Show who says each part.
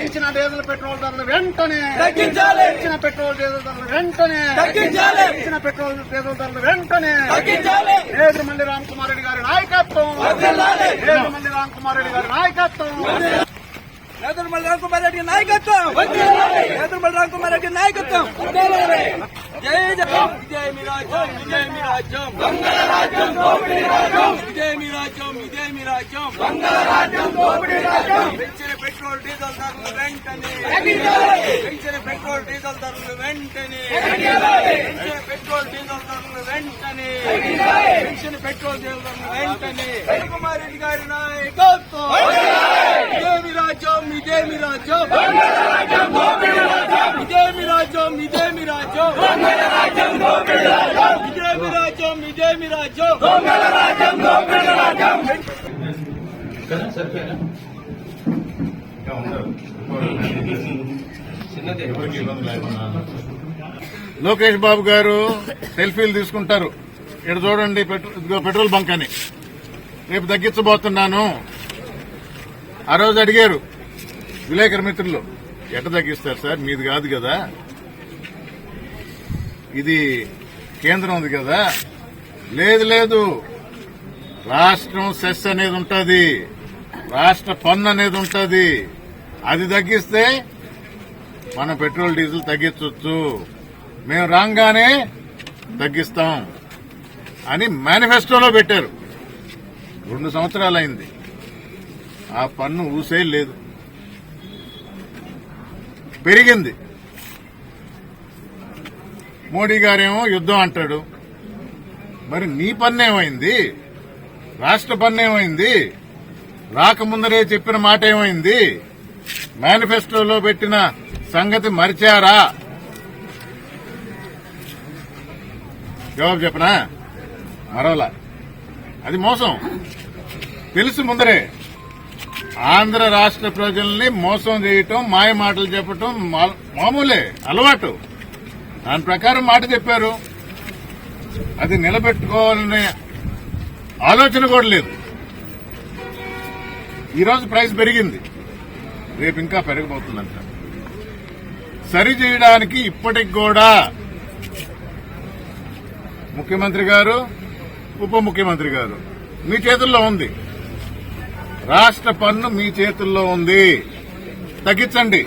Speaker 1: ఇచ్చిన diesel petrol ధరలు వెంటనే తగ్గించాలి. ఇచ్చిన పెట్రోల్ డీజిల్ ధరలు వెంటనే తగ్గించాలి. ఇచ్చిన పెట్రోల్ డీజిల్ ధరలు వెంటనే తగ్గించాలి. నేదురుమల్లి రామకుమార్ రెడ్డి గారి నాయకత్వం. నేదురుమల్లి రామకుమార్ రెడ్డి గారి నాయకత్వం.
Speaker 2: నేదురుమల్లి రామకుమార్ రెడ్డి నాయకత్వం. నేదురుమల్లి రామకుమార్ రెడ్డి నాయకత్వం. జై జగన్. ఇదే మీ రాజ్యం, ఇదే మీ రాజ్యం. దొంగల రాజ్యం, దోపిడీ రాజ్యం. ఇదే మీ రాజ్యం, ఇదే మీ రాజ్యం. దొంగల రాజ్యం, దోపిడీ రాజ్యం. పెంచిన పెట్రోల్ డీజిల్ ధరలు వెంటనే పెంచిన పెట్రోల్ డీజిల్ ధరలు వెంటనే పెంచిన పెట్రోల్ డీజిల్ ధరలు వెంటనే పెంచిన పెట్రోల్ డీజిల్ ధరలు వెంటనే రామకుమార్ రెడ్డి గారి నాయకత్వం. ఇదే మీ రాజ్యం, ఇదే మీ రాజ్యం. ఇదే మీ రాజ్యం, ఇదే మీ రాజ్యం. ఇదే మీ రాజ్యం, ఇదే మీ రాజ్యం.
Speaker 1: లోకేష్ బాబు గారు సెల్ఫీలు తీసుకుంటారు. ఇక్కడ చూడండి పెట్రోల్ బంక్ అని రేపు తగ్గించబోతున్నాను. ఆ రోజు అడిగారు విలేకరు మిత్రులు, ఎట్ట తగ్గిస్తారు సార్, మీది కాదు కదా, ఇది కేంద్రం ఉంది కదా. లేదు లేదు, రాష్ట్రం సెస్ అనేది ఉంటుంది, రాష్ట్ర పన్ను అనేది ఉంటుంది. అది తగ్గిస్తే మన పెట్రోల్ డీజిల్ తగ్గించవచ్చు, మేము రాగానే తగ్గిస్తాం అని మేనిఫెస్టోలో పెట్టారు. 2 సంవత్సరాలు అయింది, ఆ పన్ను ఊసే లేదు, పెరిగింది. మోడీ గారేమో యుద్దం అంటాడు. మరి నీ పన్ను ఏమైంది, రాష్ట్ర పన్ను ఏమైంది, రాకముందరే చెప్పిన మాట ఏమైంది, మేనిఫెస్టోలో పెట్టిన సంగతి మరిచారా? జవాబు చెప్పనా? మరోలా. అది మోసం, తెలుసు ముందరే. ఆంధ్ర రాష్ట్ర ప్రజల్ని మోసం చేయటం, మాయ మాటలు చెప్పటం మామూలే, అలవాటు. దాని ప్రకారం మాట చెప్పారు, అది నిలబెట్టుకోవాలనే ఆలోచన కూడా లేదు. ఈరోజు ప్రైస్ పెరిగింది, రేపు ఇంకా పెరగబోతుందంట. సరి చేయడానికి ఇప్పటికి కూడా ముఖ్యమంత్రి గారు, ఉప ముఖ్యమంత్రి గారు మీ చేతుల్లో ఉంది. రాష్ట్ర పన్ను మీ చేతుల్లో ఉంది, తగ్గించండి.